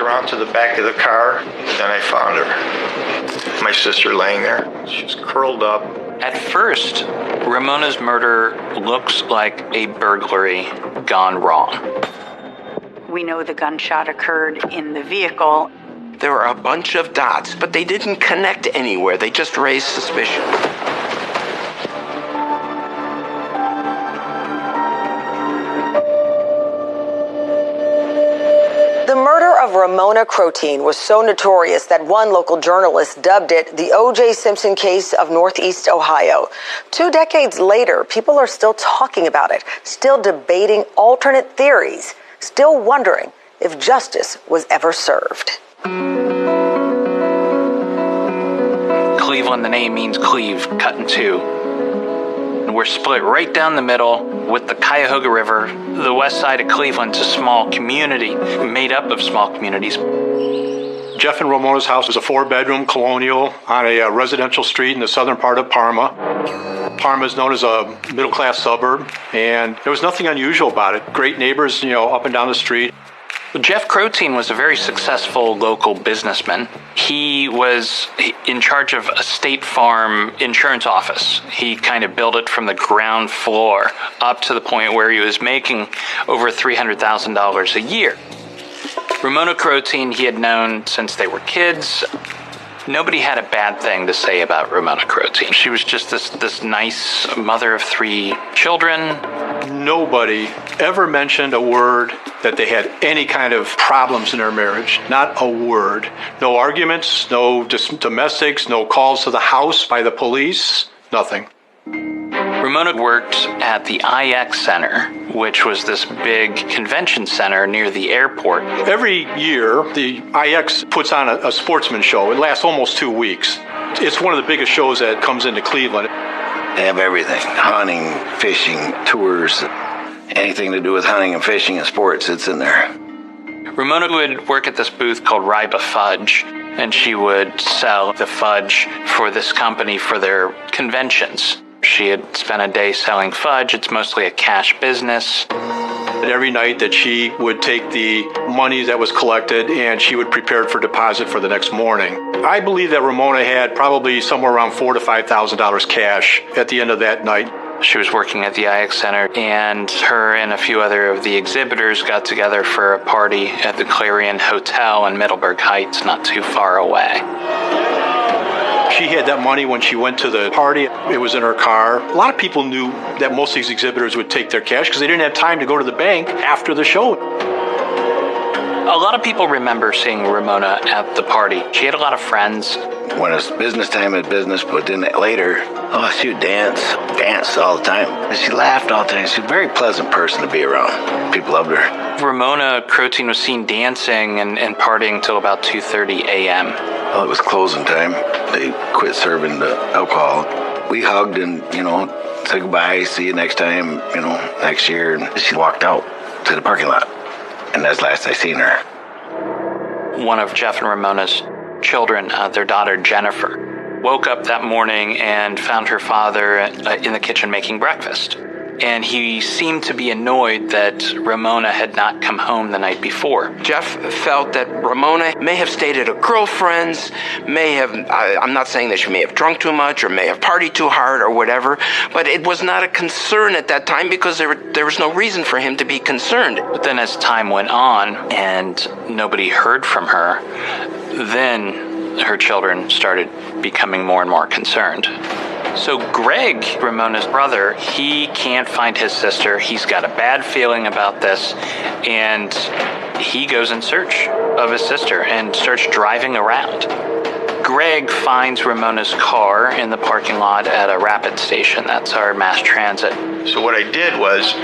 around to the back of the car, then I found her. My sister laying there. She's curled up. At first, Ramona's murder looks like a burglary gone wrong. We know the gunshot occurred in the vehicle. There were a bunch of dots, but they didn't connect anywhere. They just raised suspicion. The murder of Ramona Crotine was so notorious that one local journalist dubbed it the O.J. Simpson case of Northeast Ohio. 2 decades later, people are still talking about it, still debating alternate theories, still wondering if justice was ever served. Cleveland, the name means cleave, cut in two. And we're split right down the middle with the Cuyahoga River. The west side of Cleveland's a small community, made up of small communities. Jeff and Ramona's house was a 4-bedroom colonial on a residential street in the southern part of Parma. Parma is known as a middle-class suburb, and there was nothing unusual about it. Great neighbors, up and down the street. Jeff Crotine was a very successful local businessman. He was in charge of a State Farm insurance office. He kind of built it from the ground floor up to the point where he was making over $300,000 a year. Ramona Crotine he had known since they were kids. Nobody had a bad thing to say about Ramona Crotine. She was just this nice mother of 3 children. Nobody ever mentioned a word that they had any kind of problems in their marriage. Not a word. No arguments, no domestics, no calls to the house by the police, nothing. Ramona worked at the IX Center, which was this big convention center near the airport. Every year, the IX puts on a sportsman show. It lasts almost 2 weeks. It's one of the biggest shows that comes into Cleveland. They have everything. Hunting, fishing, tours, anything to do with hunting and fishing and sports, it's in there. Ramona would work at this booth called Ryba Fudge, and she would sell the fudge for this company for their conventions. She had spent a day selling fudge. It's mostly a cash business. Every night that she would take the money that was collected and she would prepare it for deposit for the next morning. I believe that Ramona had probably somewhere around $4,000 to $5,000 cash at the end of that night. She was working at the IX Center, and her and a few other of the exhibitors got together for a party at the Clarion Hotel in Middleburg Heights, not too far away. She had that money when she went to the party. It was in her car. A lot of people knew that most of these exhibitors would take their cash because they didn't have time to go to the bank after the show. A lot of people remember seeing Ramona at the party. She had a lot of friends. When it's business time, it's business, but then later, she would dance all the time. And she laughed all the time. She's a very pleasant person to be around. People loved her. Ramona Crotine was seen dancing and partying till about 2:30 a.m. Well, it was closing time. They quit serving the alcohol. We hugged and, said goodbye, see you next time, next year. And she walked out to the parking lot. And that's the last I seen her. One of Jeff and Ramona's children, their daughter Jennifer, woke up that morning and found her father in the kitchen making breakfast. And he seemed to be annoyed that Ramona had not come home the night before. Jeff felt that Ramona may have stayed at a girlfriend's, I'm not saying that she may have drunk too much or may have partied too hard or whatever, but it was not a concern at that time because there was no reason for him to be concerned. But then as time went on and nobody heard from her, then her children started becoming more and more concerned. So Greg, Ramona's brother, he can't find his sister. He's got a bad feeling about this, and he goes in search of his sister and starts driving around. Greg finds Ramona's car in the parking lot at a rapid station. That's our mass transit. So what I did was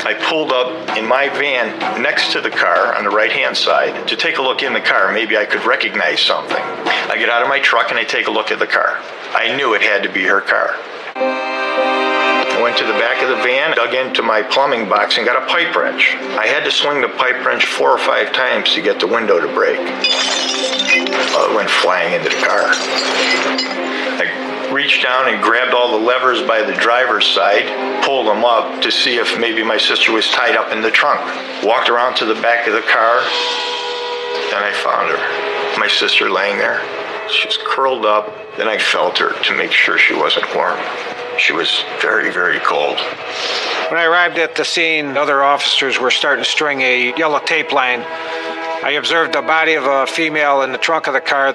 I pulled up in my van next to the car on the right-hand side to take a look in the car. Maybe I could recognize something. I get out of my truck and I take a look at the car. I knew it had to be her car. I went to the back of the van, dug into my plumbing box, and got a pipe wrench. I had to swing the pipe wrench 4 or 5 times to get the window to break. Well, it went flying into the car. I reached down and grabbed all the levers by the driver's side, pulled them up to see if maybe my sister was tied up in the trunk. Walked around to the back of the car, and I found her. My sister laying there. She was curled up. Then I felt her to make sure she wasn't warm. She was very, very cold. When I arrived at the scene, other officers were starting to string a yellow tape line. I observed the body of a female in the trunk of the car.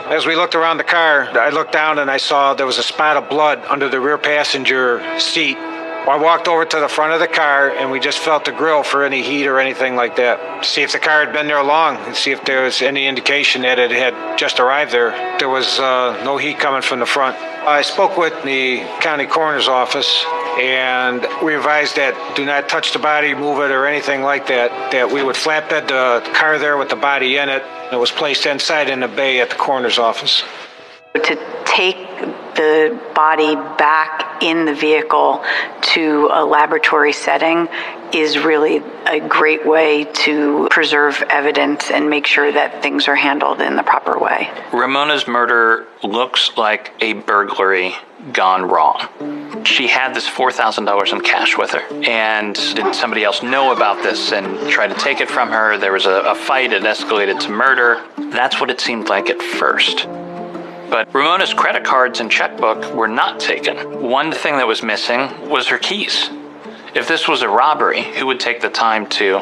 As we looked around the car, I looked down and I saw there was a spot of blood under the rear passenger seat. I walked over to the front of the car and we just felt the grill for any heat or anything like that. To see if the car had been there long and see if there was any indication that it had just arrived there. There was no heat coming from the front. I spoke with the county coroner's office and we advised that do not touch the body, move it, or anything like that, that we would flatbed the car there with the body in it. It was placed inside in the bay at the coroner's office. To take the body back in the vehicle to a laboratory setting is really a great way to preserve evidence and make sure that things are handled in the proper way. Ramona's murder looks like a burglary gone wrong. She had this $4,000 in cash with her. And did somebody else know about this and try to take it from her? There was a fight, it escalated to murder. That's what it seemed like at first. But Ramona's credit cards and checkbook were not taken. One thing that was missing was her keys. If this was a robbery, who would take the time to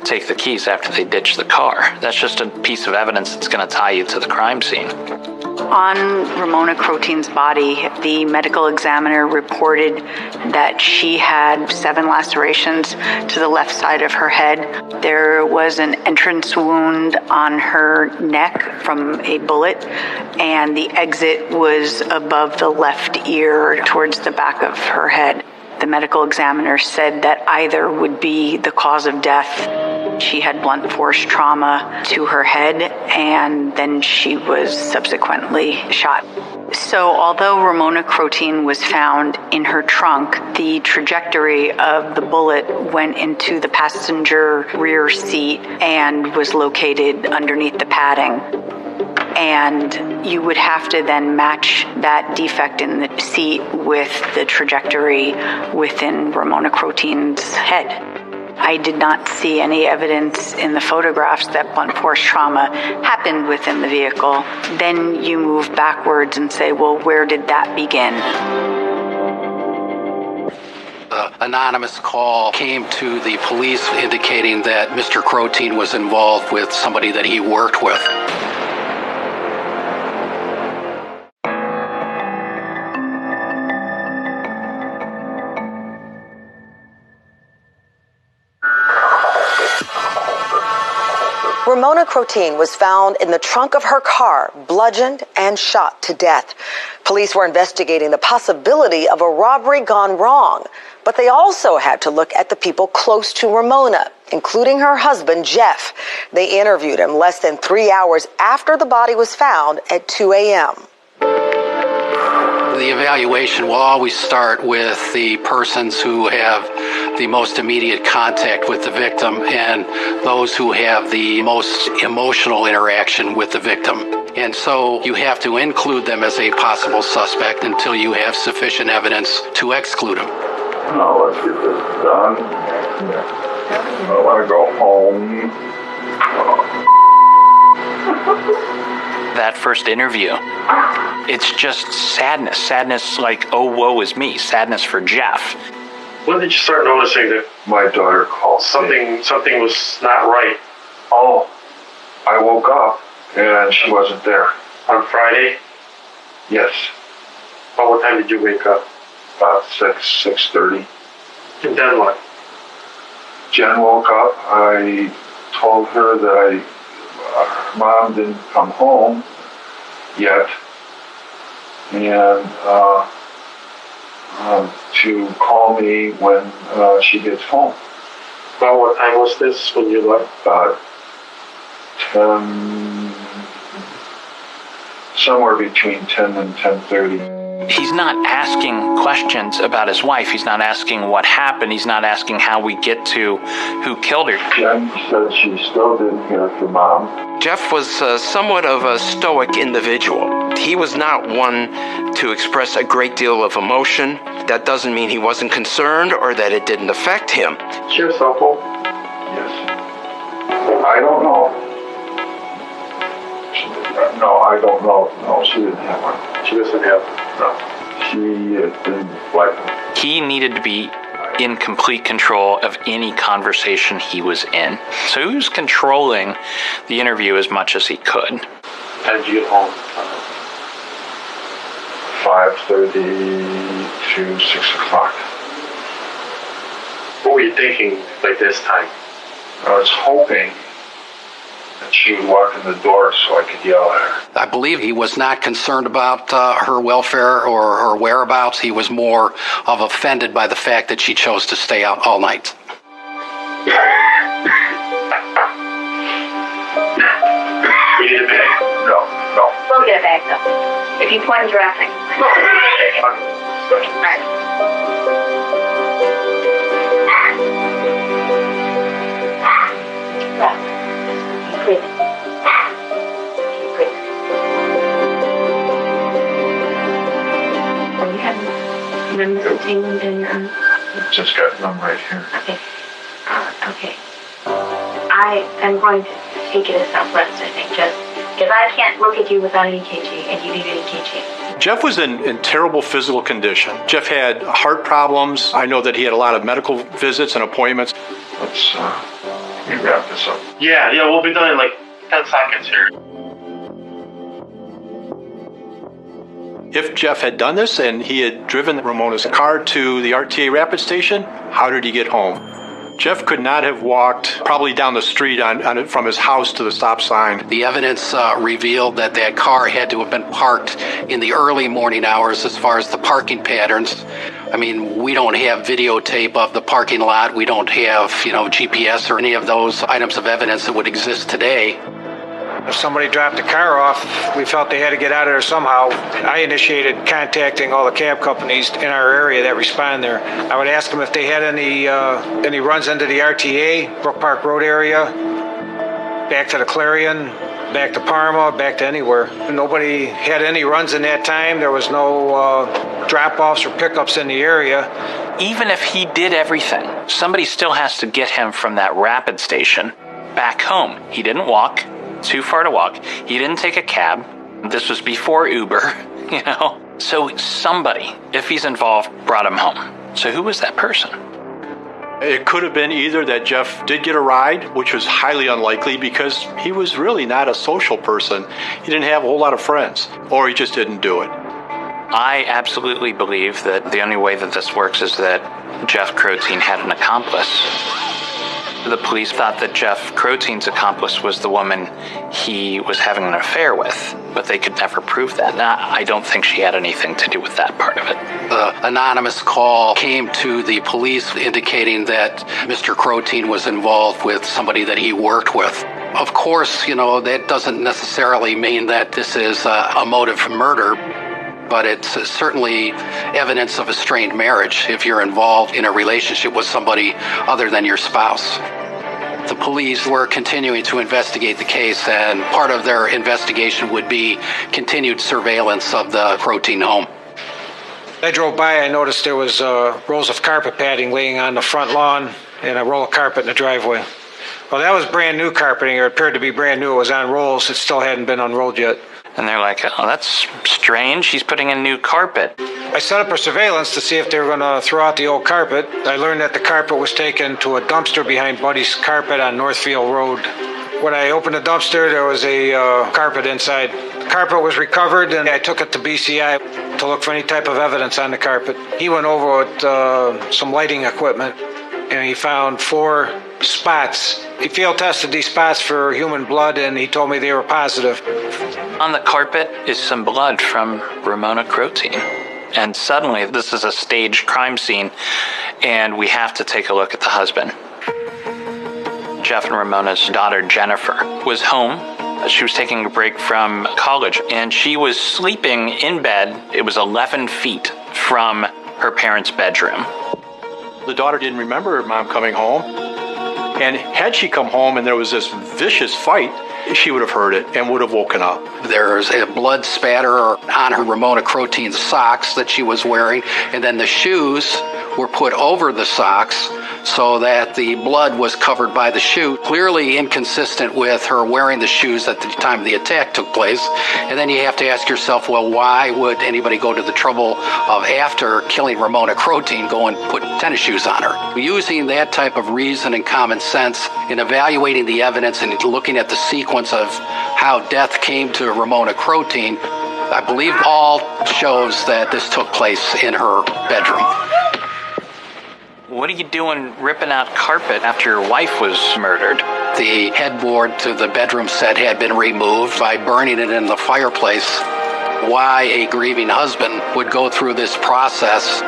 take the keys after they ditched the car? That's just a piece of evidence that's going to tie you to the crime scene. On Ramona Crotein's body, the medical examiner reported that she had 7 lacerations to the left side of her head. There was an entrance wound on her neck from a bullet, and the exit was above the left ear towards the back of her head. The medical examiner said that either would be the cause of death. She had blunt force trauma to her head, and then she was subsequently shot. So although Ramona Crotein was found in her trunk, the trajectory of the bullet went into the passenger rear seat and was located underneath the padding. And you would have to then match that defect in the seat with the trajectory within Ramona Crotein's head. I did not see any evidence in the photographs that blunt force trauma happened within the vehicle. Then you move backwards and say, well, where did that begin? An anonymous call came to the police indicating that Mr. Crotein was involved with somebody that he worked with. Ramona Crotein was found in the trunk of her car, bludgeoned and shot to death. Police were investigating the possibility of a robbery gone wrong, but they also had to look at the people close to Ramona, including her husband, Jeff. They interviewed him less than 3 hours after the body was found at 2 a.m. The evaluation will always start with the persons who have the most immediate contact with the victim and those who have the most emotional interaction with the victim. And so you have to include them as a possible suspect until you have sufficient evidence to exclude them. Now let's get this done. I want to go home. That first interview, it's just sadness like, oh, woe is me, sadness for Jeff. When did you start noticing that My daughter called. something was not right? Oh, I woke up and she wasn't there. On Friday? Yes, About what time did you wake up? about 6:30. And then what? Jen woke up. I told her that her mom didn't come home yet, and to call me when she gets home. About what time was this when you left? About 10, somewhere between 10 and 10:30. He's not asking questions about his wife. He's not asking what happened. He's not asking how we get to who killed her. Jen said she still didn't hear from Mom. Jeff was somewhat of a stoic individual. He was not one to express a great deal of emotion. That doesn't mean he wasn't concerned or that it didn't affect him. Is she your cell phone? Yes. I don't know. No, I don't know. No, she didn't have one. She doesn't have. No, she didn't like them. He needed to be in complete control of any conversation he was in. So he was controlling the interview as much as he could. How did you get home? 5:30 to 6 o'clock. What were you thinking like this time? I was hoping that she would walk in the door so I could yell at her. I believe he was not concerned about her welfare or her whereabouts. He was more of offended by the fact that she chose to stay out all night. We need a bag? No. We'll get a bag though. If you point in direction. Right. Keep breathing. Keep breathing. You have numbness and tingling in your arm? Just got numb right here. Okay. Okay. I am going to take it as Southwest, I think, just because I can't look at you without an EKG, and you need an EKG. Jeff was in terrible physical condition. Jeff had heart problems. I know that he had a lot of medical visits and appointments. Let's let me wrap this up. Yeah, we'll be done in like 10 seconds here. If Jeff had done this and he had driven Ramona's car to the RTA rapid station, how did he get home? Jeff could not have walked probably down the street from his house to the stop sign. The evidence revealed that that car had to have been parked in the early morning hours as far as the parking patterns. I mean, we don't have videotape of the parking lot. We don't have, GPS or any of those items of evidence that would exist today. If somebody dropped the car off, we felt they had to get out of there somehow. I initiated contacting all the cab companies in our area that respond there. I would ask them if they had any runs into the RTA, Brook Park Road area, back to the Clarion, back to Parma, back to anywhere. Nobody had any runs in that time. There was no drop-offs or pickups in the area. Even if he did everything, somebody still has to get him from that rapid station back home. He didn't walk. Too far to walk. He didn't take a cab. This was before Uber, So somebody, if he's involved, brought him home. So who was that person? It could have been either that Jeff did get a ride, which was highly unlikely because he was really not a social person. He didn't have a whole lot of friends, or he just didn't do it. I absolutely believe that the only way that this works is that Jeff Crotein had an accomplice. The police thought that Jeff Crotein's accomplice was the woman he was having an affair with, but they could never prove that. Now, I don't think she had anything to do with that part of it. The anonymous call came to the police indicating that Mr. Crotein was involved with somebody that he worked with. Of course, that doesn't necessarily mean that this is a motive for murder, but it's certainly evidence of a strained marriage if you're involved in a relationship with somebody other than your spouse. The police were continuing to investigate the case, and part of their investigation would be continued surveillance of the Crotein home. I drove by, I noticed there was rolls of carpet padding laying on the front lawn and a roll of carpet in the driveway. Well, that was brand new carpeting, or it appeared to be brand new. It was on rolls. It still hadn't been unrolled yet. And they're like, oh, that's strange. He's putting in new carpet. I set up a surveillance to see if they were going to throw out the old carpet. I learned that the carpet was taken to a dumpster behind Buddy's Carpet on Northfield Road. When I opened the dumpster, there was a carpet inside. The carpet was recovered, and I took it to BCI to look for any type of evidence on the carpet. He went over with some lighting equipment, and he found 4 spots. He field tested these spots for human blood, and he told me they were positive. On the carpet is some blood from Ramona Crotein. And suddenly, this is a staged crime scene, and we have to take a look at the husband. Jeff and Ramona's daughter, Jennifer, was home. She was taking a break from college, and she was sleeping in bed. It was 11 feet from her parents' bedroom. The daughter didn't remember her mom coming home. And had she come home and there was this vicious fight, she would have heard it and would have woken up. There's a blood spatter on her Ramona Crotein's socks that she was wearing, and then the shoes were put over the socks so that the blood was covered by the shoe, clearly inconsistent with her wearing the shoes at the time the attack took place. And then you have to ask yourself, well, why would anybody go to the trouble of, after killing Ramona Crotein, go and put tennis shoes on her? Using that type of reason and common sense in evaluating the evidence and looking at the sequence of how death came to Ramona Crotein, I believe all shows that this took place in her bedroom. What are you doing ripping out carpet after your wife was murdered? The headboard to the bedroom set had been removed by burning it in the fireplace. Why a grieving husband would go through this process.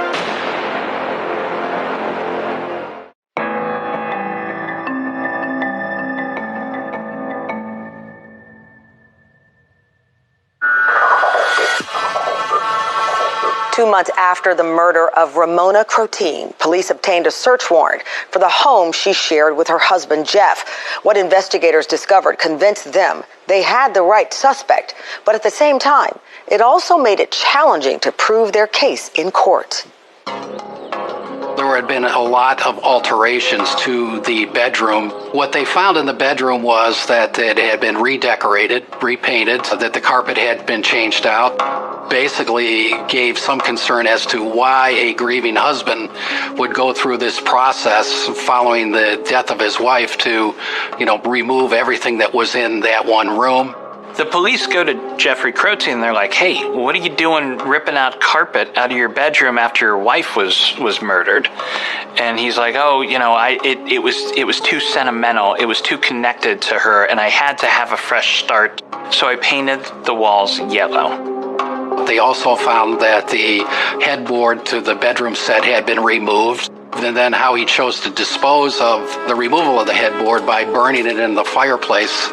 2 months after the murder of Ramona Crotein, police obtained a search warrant for the home she shared with her husband, Jeff. What investigators discovered convinced them they had the right suspect, but at the same time, it also made it challenging to prove their case in court. There had been a lot of alterations to the bedroom. What they found in the bedroom was that it had been redecorated, repainted, that the carpet had been changed out. Basically gave some concern as to why a grieving husband would go through this process following the death of his wife to, remove everything that was in that one room. The police go to Jeffrey Crotein and they're like, hey, what are you doing ripping out carpet out of your bedroom after your wife was murdered? And he's like, oh, it was too sentimental. It was too connected to her, and I had to have a fresh start. So I painted the walls yellow. They also found that the headboard to the bedroom set had been removed. And then how he chose to dispose of the removal of the headboard by burning it in the fireplace.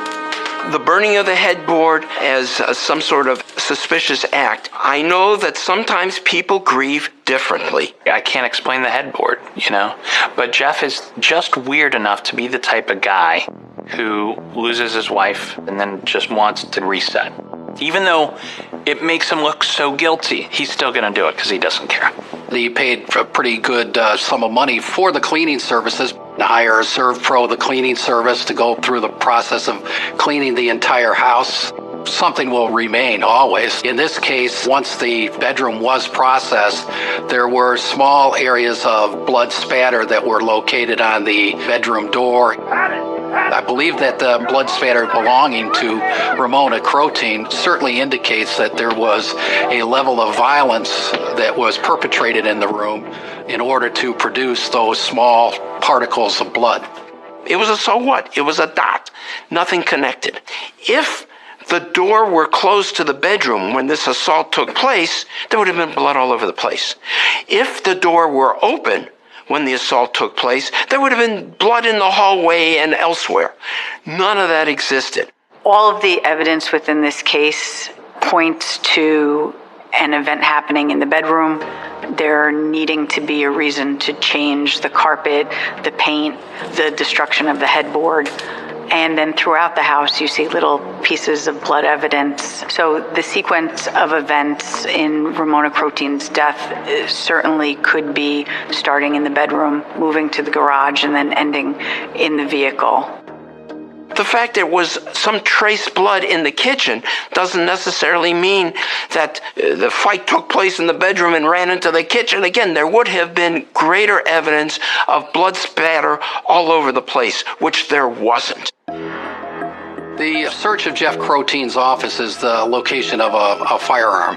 The burning of the headboard as some sort of suspicious act. I know that sometimes people grieve differently. I can't explain the headboard, but Jeff is just weird enough to be the type of guy who loses his wife and then just wants to reset. Even though it makes him look so guilty, he's still going to do it because he doesn't care. He paid a pretty good sum of money for the cleaning services. Hire ServPro, the cleaning service, to go through the process of cleaning the entire house. Something will remain always. In this case, once the bedroom was processed, there were small areas of blood spatter that were located on the bedroom door. I believe that the blood spatter belonging to Ramona Crotein certainly indicates that there was a level of violence that was perpetrated in the room in order to produce those small particles of blood. It was a so what? It was a dot. Nothing connected. If the door were closed to the bedroom when this assault took place, there would have been blood all over the place. If the door were open when the assault took place, there would have been blood in the hallway and elsewhere. None of that existed. All of the evidence within this case points to an event happening in the bedroom. There needing to be a reason to change the carpet, the paint, the destruction of the headboard. And then throughout the house, you see little pieces of blood evidence. So the sequence of events in Ramona Crotein's death certainly could be starting in the bedroom, moving to the garage, and then ending in the vehicle. The fact there was some trace blood in the kitchen doesn't necessarily mean that the fight took place in the bedroom and ran into the kitchen. Again, there would have been greater evidence of blood spatter all over the place, which there wasn't. The search of Jeff Crotein's office is the location of a firearm,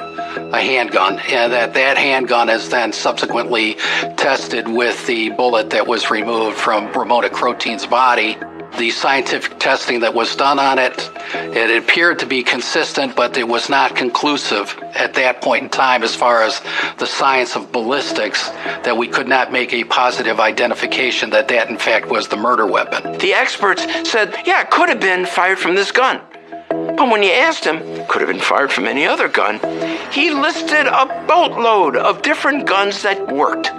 a handgun, and that handgun is then subsequently tested with the bullet that was removed from Ramona Crotein's body. The scientific testing that was done on it appeared to be consistent, but it was not conclusive at that point in time as far as the science of ballistics, that we could not make a positive identification that in fact was the murder weapon. The experts said, yeah, it could have been fired from this gun. But when you asked him, could have been fired from any other gun, he listed a boatload of different guns that worked.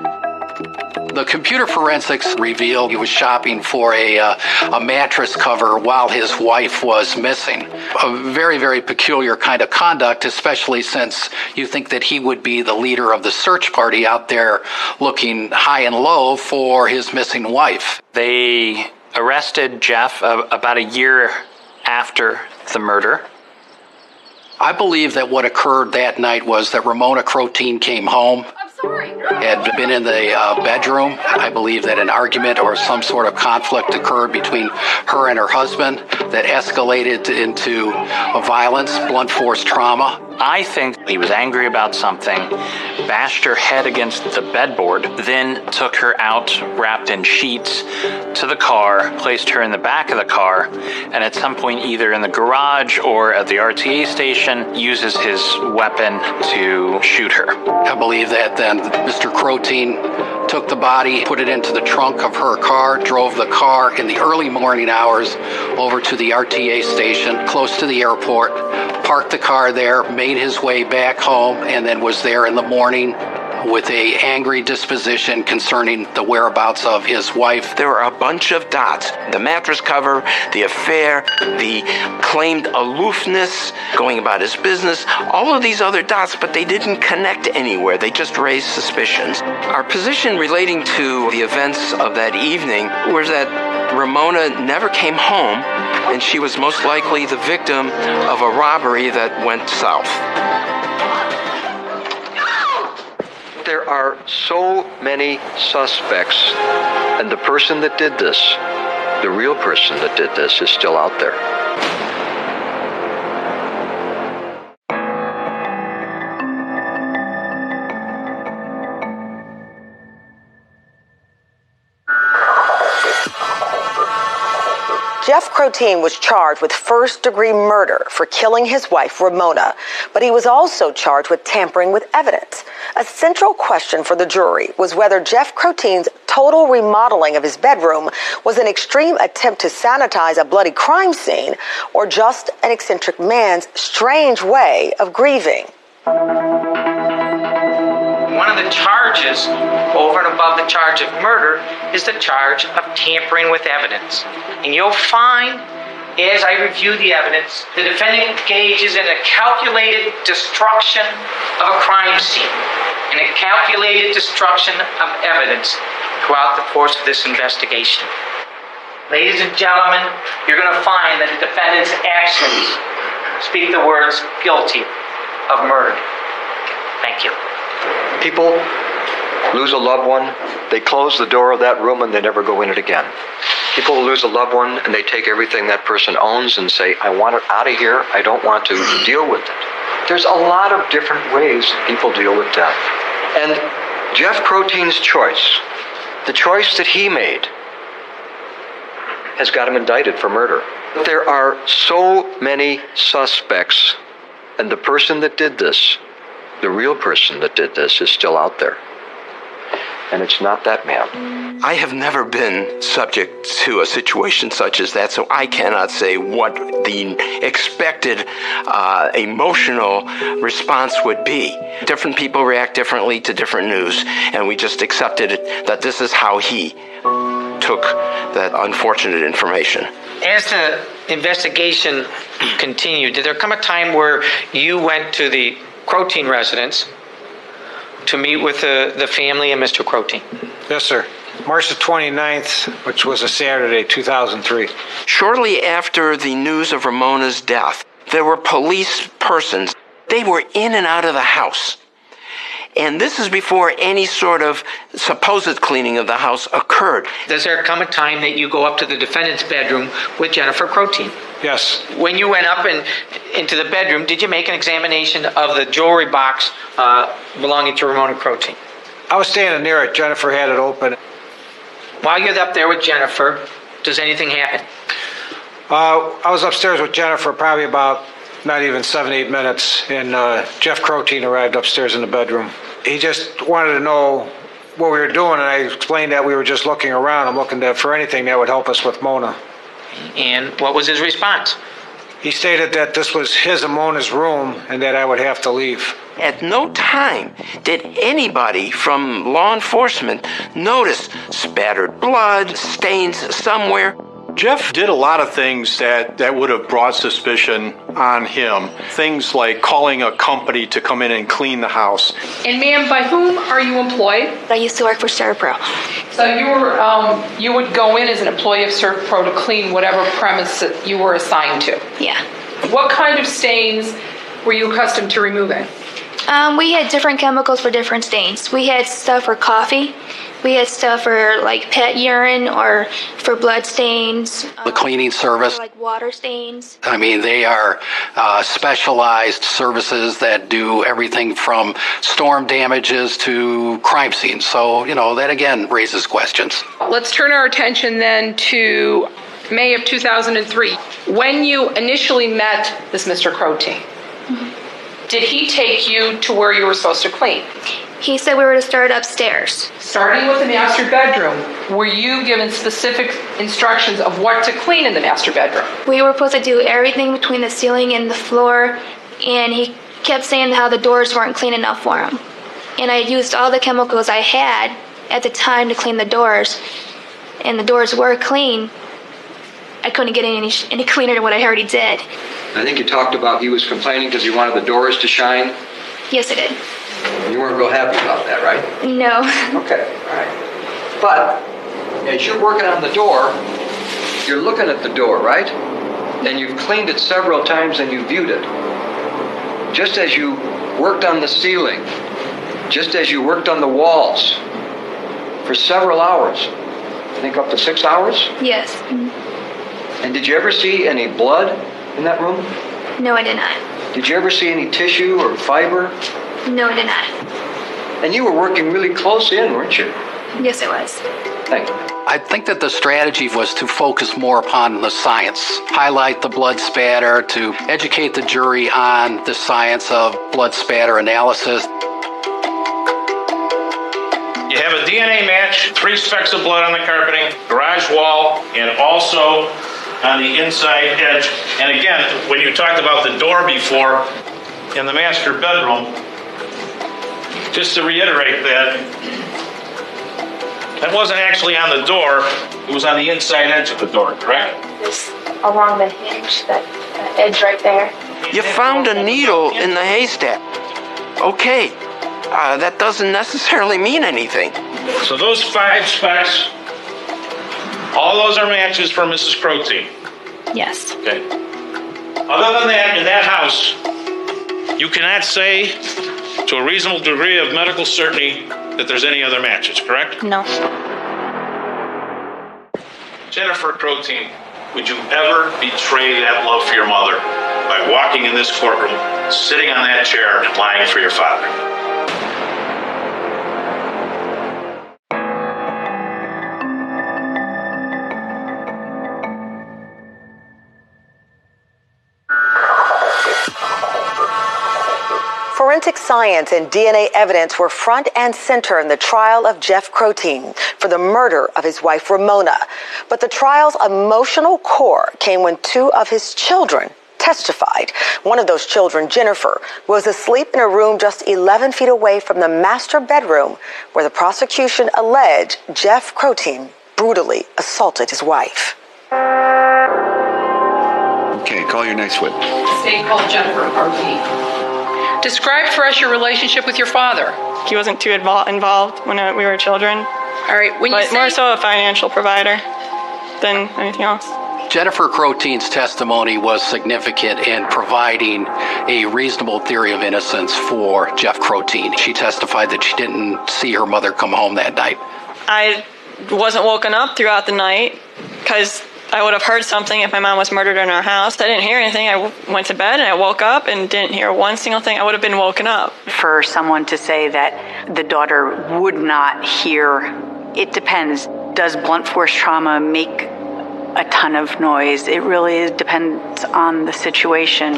The computer forensics revealed he was shopping for a mattress cover while his wife was missing. A very, very peculiar kind of conduct, especially since you think that he would be the leader of the search party out there looking high and low for his missing wife. They arrested Jeff about a year after the murder. I believe that what occurred that night was that Ramona Crotein came home. Had been in the bedroom. I believe that an argument or some sort of conflict occurred between her and her husband that escalated into a violence, blunt force trauma. I think he was angry about something, bashed her head against the bedboard, then took her out wrapped in sheets to the car, placed her in the back of the car, and at some point either in the garage or at the RTA station uses his weapon to shoot her. I believe that then Mr. Crotein took the body, put it into the trunk of her car, drove the car in the early morning hours over to the RTA station close to the airport, parked the car there, made his way back home, and then was there in the morning with a angry disposition concerning the whereabouts of his wife. There were a bunch of dots. The mattress cover, the affair, the claimed aloofness, going about his business, all of these other dots, but they didn't connect anywhere. They just raised suspicions. Our position relating to the events of that evening was that Ramona never came home, and she was most likely the victim of a robbery that went south. There are so many suspects, and the person that did this, the real person that did this, is still out there. Jeff Crotein was charged with first-degree murder for killing his wife, Ramona, but he was also charged with tampering with evidence. A central question for the jury was whether Jeff Crotein's total remodeling of his bedroom was an extreme attempt to sanitize a bloody crime scene or just an eccentric man's strange way of grieving. One of the charges, over and above the charge of murder, is the charge of tampering with evidence. And you'll find, as I review the evidence, the defendant engages in a calculated destruction of a crime scene and a calculated destruction of evidence throughout the course of this investigation. Ladies and gentlemen, you're going to find that the defendant's actions speak the words guilty of murder. Thank you. People lose a loved one, they close the door of that room and they never go in it again. People lose a loved one and they take everything that person owns and say, I want it out of here, I don't want to deal with it. There's a lot of different ways people deal with death. And Jeff Crotein's choice, the choice that he made, has got him indicted for murder. There are so many suspects, and the person that did this, the real person that did this, is still out there. And it's not that man. I have never been subject to a situation such as that, so I cannot say what the expected emotional response would be. Different people react differently to different news, and we just accepted that this is how he took that unfortunate information. As the investigation continued, did there come a time where you went to the Crotein residence to meet with the family and Mr. Crotein? Yes, sir. March the 29th, which was a Saturday, 2003. Shortly after the news of Ramona's death, there were police persons. They were in and out of the house. And this is before any sort of supposed cleaning of the house occurred. Does there come a time that you go up to the defendant's bedroom with Jennifer Crotein? Yes. When you went up into the bedroom, did you make an examination of the jewelry box belonging to Ramona Crotein? I was standing near it. Jennifer had it open. While you're up there with Jennifer, does anything happen? I was upstairs with Jennifer probably about not even 7-8 minutes, and Jeff Crotein arrived upstairs in the bedroom. He just wanted to know what we were doing, and I explained that we were just looking around. I'm looking for anything that would help us with Mona. And what was his response? He stated that this was his and Mona's room and that I would have to leave. At no time did anybody from law enforcement notice spattered blood, stains somewhere. Jeff did a lot of things that would have brought suspicion on him. Things like calling a company to come in and clean the house. And ma'am, by whom are you employed? I used to work for Serpro. So you would go in as an employee of Serpro to clean whatever premise that you were assigned to? Yeah. What kind of stains were you accustomed to removing? We had different chemicals for different stains. We had stuff for coffee. We had stuff for like pet urine or for blood stains. The cleaning service. Like water stains. I mean, they are specialized services that do everything from storm damages to crime scenes. So, that again raises questions. Let's turn our attention then to May of 2003. When you initially met this Mr. Crotein, did he take you to where you were supposed to clean? He said we were to start upstairs. Starting with the master bedroom, were you given specific instructions of what to clean in the master bedroom? We were supposed to do everything between the ceiling and the floor, and he kept saying how the doors weren't clean enough for him. And I used all the chemicals I had at the time to clean the doors, and the doors were clean. I couldn't get any cleaner than what I already did. I think you talked about he was complaining because he wanted the doors to shine. Yes, I did. You weren't real happy about that, right? No. Okay, all right. But as you're working on the door, you're looking at the door, right? And you've cleaned it several times and you viewed it. Just as you worked on the ceiling, just as you worked on the walls for several hours, I think up to 6 hours? Yes. And did you ever see any blood in that room? No, I did not. Did you ever see any tissue or fiber? No, I did not. And you were working really close in, weren't you? Yes, I was. Thank you. I think that the strategy was to focus more upon the science, highlight the blood spatter, to educate the jury on the science of blood spatter analysis. You have a DNA match, 3 specks of blood on the carpeting, garage wall, and also on the inside edge. And again, when you talked about the door before in the master bedroom, just to reiterate that wasn't actually on the door, it was on the inside edge of the door, correct? Just along the hinge, that edge right there. You found a needle in the haystack. Okay, that doesn't necessarily mean anything. So those 5 specks, all those are matches for Mrs. Crotein. Yes. Okay. Other than that, in that house, you cannot say to a reasonable degree of medical certainty that there's any other matches, correct? No. Jennifer Crotein, would you ever betray that love for your mother by walking in this courtroom, sitting on that chair, and lying for your father? Forensic science and DNA evidence were front and center in the trial of Jeff Crotein for the murder of his wife, Ramona. But the trial's emotional core came when 2 of his children testified. One of those children, Jennifer, was asleep in a room just 11 feet away from the master bedroom where the prosecution alleged Jeff Crotein brutally assaulted his wife. Okay, call your next witness. State called Jennifer Crotein. Describe for us your relationship with your father. He wasn't too involved when we were children. All right, but more so a financial provider than anything else. Jennifer Crotein's testimony was significant in providing a reasonable theory of innocence for Jeff Crotein. She testified that she didn't see her mother come home that night. I wasn't woken up throughout the night because I would have heard something if my mom was murdered in our house. I didn't hear anything. I went to bed and I woke up and didn't hear one single thing. I would have been woken up. For someone to say that the daughter would not hear, it depends. Does blunt force trauma make a ton of noise? It really depends on the situation.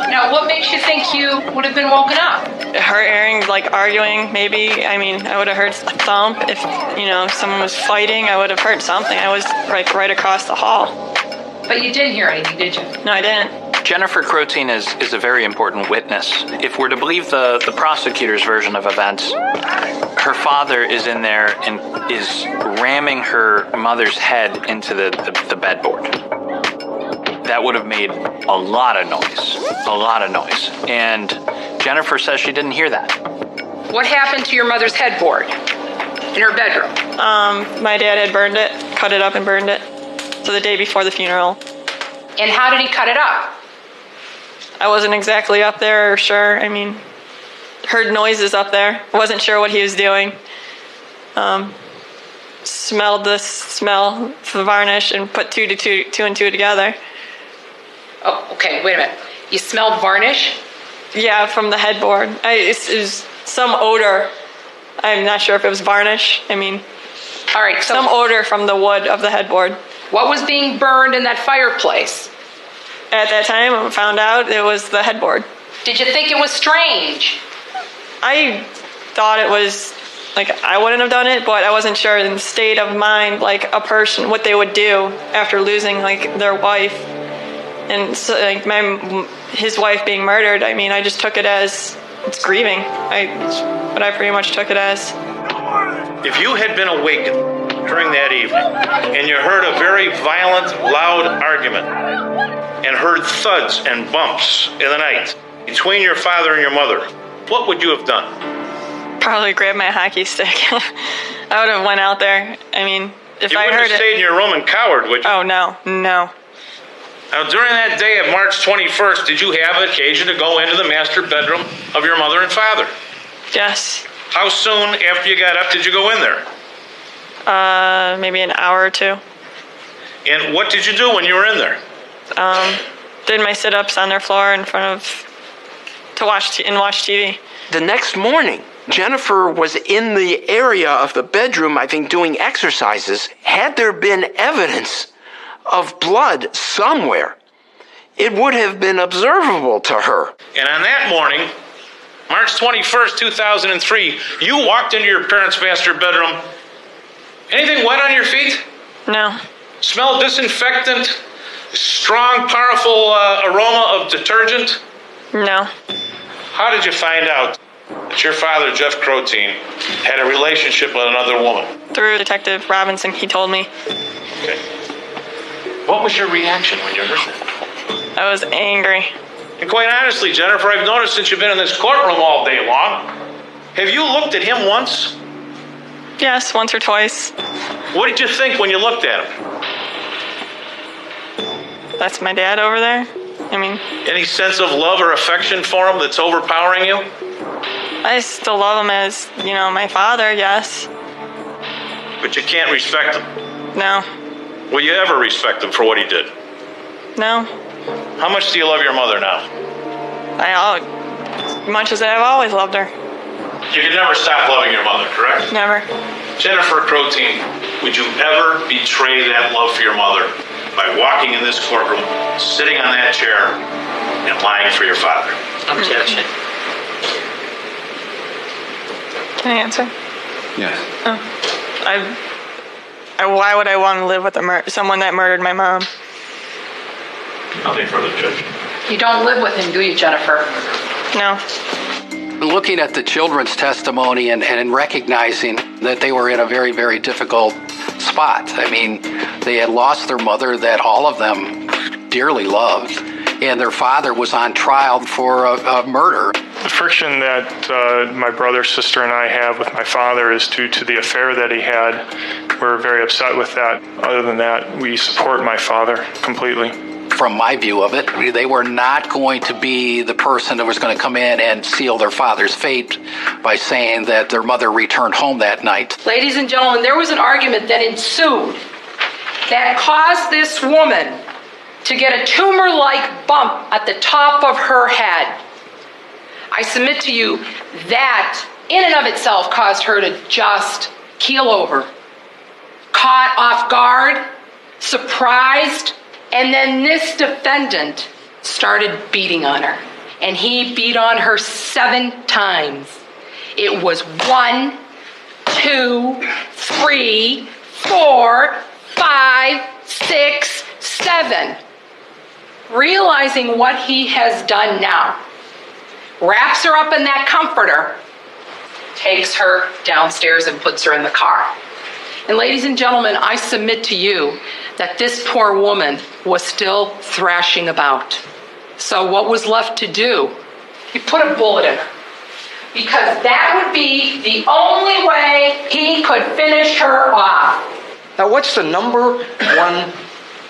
Now, what makes you think you would have been woken up? Her hearing, like arguing, maybe. I mean, I would have heard a thump. If, someone was fighting, I would have heard something. I was right across the hall. But you didn't hear anything, did you? No, I didn't. Jennifer Crotein is a very important witness. If we're to believe the prosecutor's version of events, her father is in there and is ramming her mother's head into the bedboard. That would have made a lot of noise. And Jennifer says she didn't hear that. What happened to your mother's headboard in her bedroom? My dad had burned it, cut it up and burned it. So the day before the funeral. And how did he cut it up? I wasn't exactly up there or sure. I mean, heard noises up there. Wasn't sure what he was doing. Smelled the smell of the varnish and put two and two together. Oh, okay, wait a minute. You smelled varnish? Yeah, from the headboard. It was some odor. I'm not sure if it was varnish. I mean, all right, so some odor from the wood of the headboard. What was being burned in that fireplace? At that time, I found out it was the headboard. Did you think it was strange? I thought it was, like, I wouldn't have done it, but I wasn't sure in the state of mind, like, a person, what they would do after losing, like, their wife. And so, like, his wife being murdered, I mean, I just took it as, it's grieving. But I pretty much took it as. If you had been awakened during that evening and you heard a very violent, loud argument and heard thuds and bumps in the night between your father and your mother, what would you have done? Probably grab my hockey stick. I would have went out there. I mean, if I heard it... You wouldn't have stayed in your room and cowered, would you? Oh, no. Now, during that day of March 21st, did you have occasion to go into the master bedroom of your mother and father? Yes. How soon after you got up did you go in there? Maybe an hour or two. And what did you do when you were in there? Did my sit-ups on their floor in front of... to watch TV. The next morning, Jennifer was in the area of the bedroom, I think, doing exercises. Had there been evidence of blood somewhere, it would have been observable to her. And on that morning, March 21st, 2003, you walked into your parents' master bedroom. Anything wet on your feet? No. Smell disinfectant? Strong, powerful aroma of detergent? No. How did you find out that your father, Jeff Crotein, had a relationship with another woman? Through Detective Robinson, he told me. Okay. What was your reaction when you heard that? I was angry. And quite honestly, Jennifer, I've noticed since you've been in this courtroom all day long, have you looked at him once? Yes, once or twice. What did you think when you looked at him? That's my dad over there. I mean... Any sense of love or affection for him that's overpowering you? I still love him as, my father, yes. But you can't respect him? No. Will you ever respect him for what he did? No. How much do you love your mother now? As much as I've always loved her. You can never stop loving your mother, correct? Never. Jennifer Crotein, would you ever betray that love for your mother by walking in this courtroom, sitting on that chair, and lying for your father? Objection. Can I answer? Yes. Why would I want to live with someone that murdered my mom? Nothing further, Judge. You don't live with him, do you, Jennifer? No. Looking at the children's testimony and recognizing that they were in a very, very difficult spot. I mean, they had lost their mother that all of them dearly loved, and their father was on trial for a murder. The friction that my brother, sister, and I have with my father is due to the affair that he had. We're very upset with that. Other than that, we support my father completely. From my view of it, they were not going to be the person that was going to come in and seal their father's fate by saying that their mother returned home that night. Ladies and gentlemen, there was an argument that ensued that caused this woman to get a tumor-like bump at the top of her head. I submit to you that in and of itself caused her to just keel over. Caught off guard, surprised, and then this defendant started beating on her. And he beat on her 7 times. It was 1, 2, 3, 4, 5, 6, 7. realizing what he has done now, wraps her up in that comforter, takes her downstairs and puts her in the car. And ladies and gentlemen, I submit to you that this poor woman was still thrashing about. So what was left to do? You put a bullet in her. Because that would be the only way he could finish her off. Now, what's the number one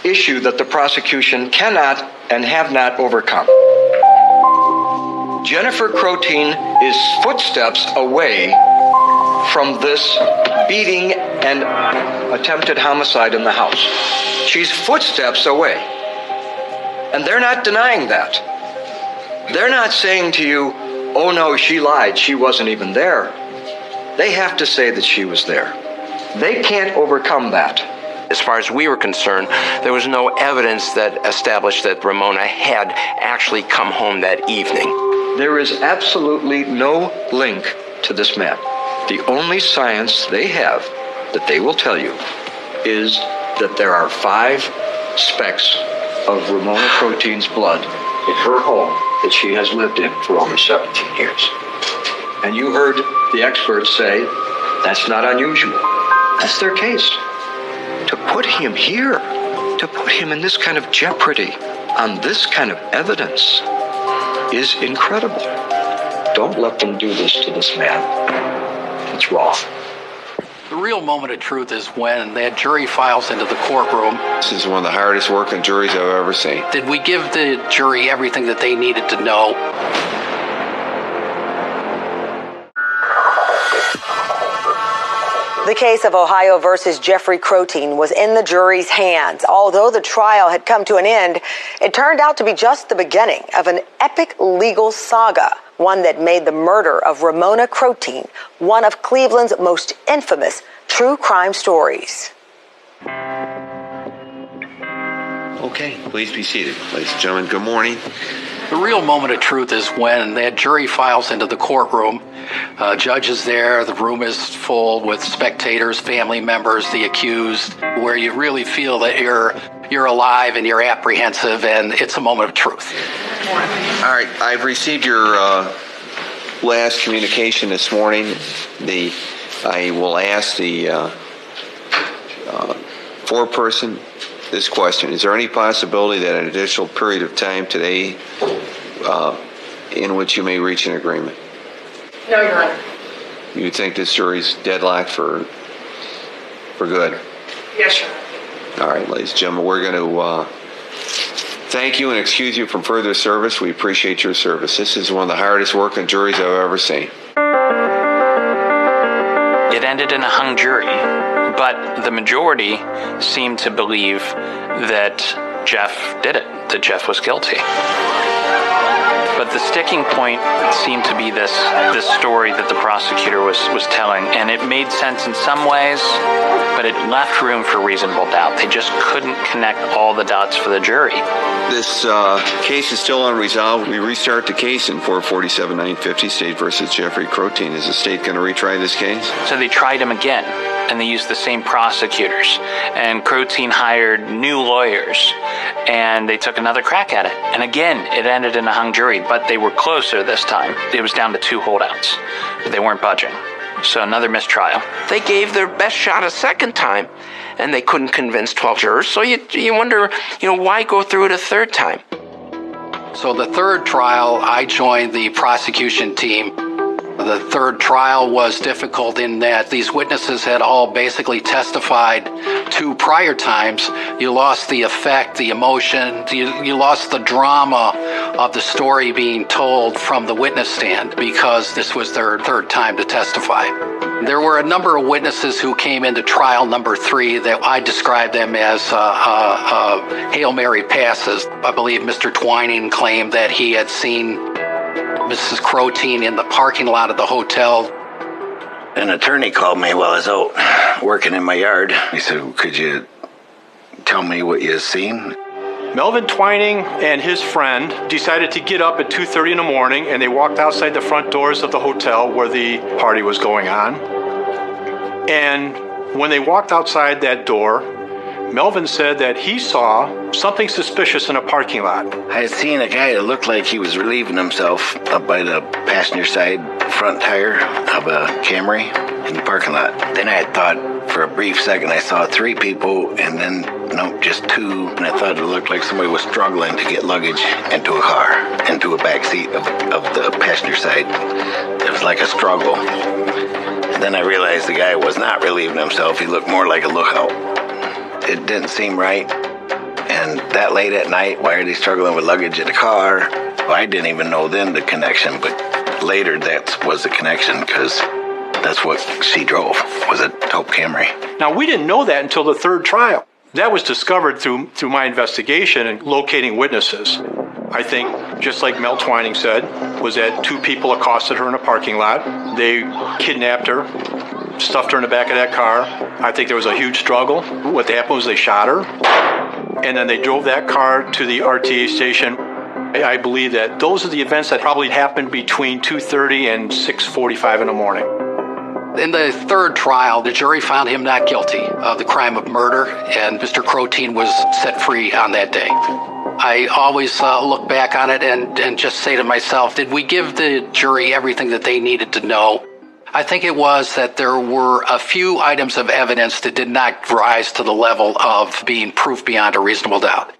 issue that the prosecution cannot and have not overcome? Jennifer Crotein is footsteps away from this beating and attempted homicide in the house. She's footsteps away. And they're not denying that. They're not saying to you, oh no, she lied, she wasn't even there. They have to say that she was there. They can't overcome that. As far as we were concerned, there was no evidence that established that Ramona had actually come home that evening. There is absolutely no link to this man. The only science they have that they will tell you is that there are 5 specks of Ramona Crotein's blood in her home that she has lived in for over 17 years. And you heard the experts say that's not unusual. That's their case. To put him here, to put him in this kind of jeopardy on this kind of evidence is incredible. Don't let them do this to this man. It's wrong. The real moment of truth is when that jury files into the courtroom. This is one of the hardest working juries I've ever seen. Did we give the jury everything that they needed to know? The case of Ohio versus Jeffrey Crotein was in the jury's hands. Although the trial had come to an end, it turned out to be just the beginning of an epic legal saga, one that made the murder of Ramona Crotein one of Cleveland's most infamous true crime stories. Okay, please be seated. Ladies and gentlemen, good morning. The real moment of truth is when that jury files into the courtroom. Judge is there, the room is full with spectators, family members, the accused, where you really feel that you're alive and you're apprehensive, and it's a moment of truth. All right, I've received your last communication this morning. I will ask the foreperson this question. Is there any possibility that an additional period of time today in which you may reach an agreement? No, Your Honor. You think this jury's deadlocked for good? Yes, Your Honor. All right, ladies and gentlemen, we're going to thank you and excuse you from further service. We appreciate your service. This is one of the hardest working juries I've ever seen. It ended in a hung jury, but the majority seemed to believe that Jeff did it, that Jeff was guilty. But the sticking point seemed to be this story that the prosecutor was telling, and it made sense in some ways, but it left room for reasonable doubt. They just couldn't connect all the dots for the jury. This case is still unresolved. We restart the case in 447-950, State versus Jeffrey Crotein. Is the state going to retry this case? So they tried him again, and they used the same prosecutors. And Crotein hired new lawyers, and they took another crack at it. And again, it ended in a hung jury, but they were closer this time. It was down to 2 holdouts. They weren't budging. So another mistrial. They gave their best shot a second time, and they couldn't convince 12 jurors. So you wonder, why go through it a third time? So the third trial, I joined the prosecution team. The third trial was difficult in that these witnesses had all basically testified 2 prior times. You lost the effect, the emotion, you lost the drama of the story being told from the witness stand because this was their third time to testify. There were a number of witnesses who came into trial number 3 that I described them as Hail Mary passes. I believe Mr. Twining claimed that he had seen Mrs. Crotein in the parking lot of the hotel. An attorney called me while I was out working in my yard. He said, could you tell me what you seen? Melvin Twining and his friend decided to get up at 2:30 in the morning, and they walked outside the front doors of the hotel where the party was going on. And when they walked outside that door, Melvin said that he saw something suspicious in a parking lot. I had seen a guy that looked like he was relieving himself up by the passenger side front tire of a Camry in the parking lot. Then I had thought for a brief second I saw 3 people, and then, no, just 2. And I thought it looked like somebody was struggling to get luggage into a car, into a back seat of the passenger side. It was like a struggle. And then I realized the guy was not relieving himself. He looked more like a lookout. It didn't seem right. And that late at night, why are they struggling with luggage in the car? Well, I didn't even know then the connection, but later that was the connection because that's what she drove, was a taupe Camry. Now, we didn't know that until the 3rd trial. That was discovered through my investigation and locating witnesses. I think, just like Mel Twining said, was that 2 people accosted her in a parking lot. They kidnapped her, stuffed her in the back of that car. I think there was a huge struggle. What happened was they shot her, and then they drove that car to the RTA station. I believe that those are the events that probably happened between 2:30 and 6:45 in the morning. In the 3rd trial, the jury found him not guilty of the crime of murder, and Mr. Crotein was set free on that day. I always look back on it and just say to myself, did we give the jury everything that they needed to know? I think it was that there were a few items of evidence that did not rise to the level of being proof beyond a reasonable doubt.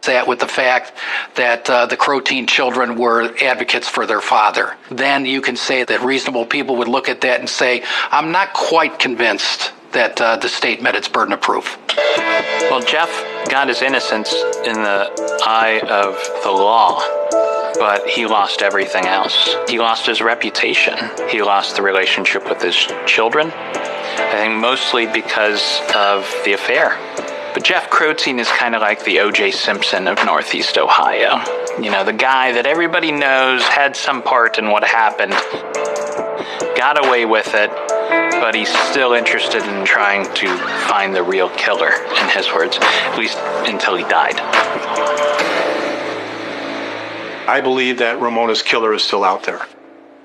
That with the fact that the Crotein children were advocates for their father. Then you can say that reasonable people would look at that and say, I'm not quite convinced that the state met its burden of proof. Well, Jeff got his innocence in the eye of the law, but he lost everything else. He lost his reputation. He lost the relationship with his children, I think mostly because of the affair. But Jeff Crotein is kind of like the O.J. Simpson of Northeast Ohio. You know, the guy that everybody knows had some part in what happened, got away with it, but he's still interested in trying to find the real killer, in his words, at least until he died. I believe that Ramona's killer is still out there.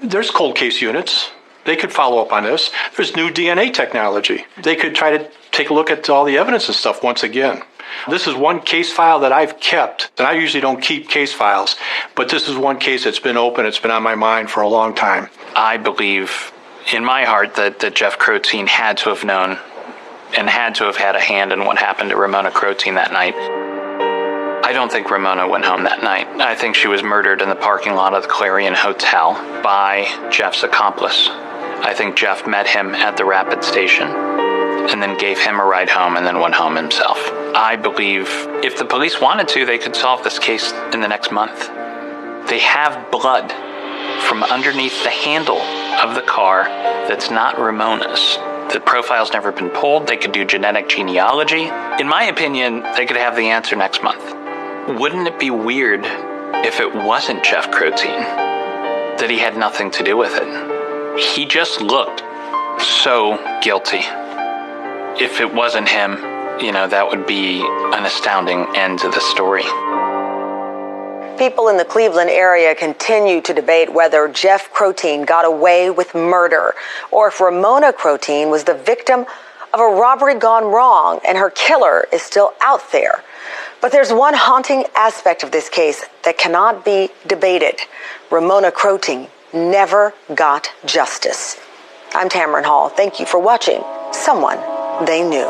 There's cold case units. They could follow up on this. There's new DNA technology. They could try to take a look at all the evidence and stuff once again. This is one case file that I've kept, and I usually don't keep case files, but this is one case that's been open. It's been on my mind for a long time. I believe in my heart that Jeff Crotein had to have known and had to have had a hand in what happened to Ramona Crotein that night. I don't think Ramona went home that night. I think she was murdered in the parking lot of the Clarion Hotel by Jeff's accomplice. I think Jeff met him at the Rapid station and then gave him a ride home and then went home himself. I believe if the police wanted to, they could solve this case in the next month. They have blood from underneath the handle of the car that's not Ramona's. The profile's never been pulled. They could do genetic genealogy. In my opinion, they could have the answer next month. Wouldn't it be weird if it wasn't Jeff Crotein, that he had nothing to do with it? He just looked so guilty. If it wasn't him, that would be an astounding end to the story. People in the Cleveland area continue to debate whether Jeff Crotein got away with murder or if Ramona Crotein was the victim of a robbery gone wrong and her killer is still out there. But there's one haunting aspect of this case that cannot be debated. Ramona Crotein never got justice. I'm Tamron Hall. Thank you for watching Someone They Knew.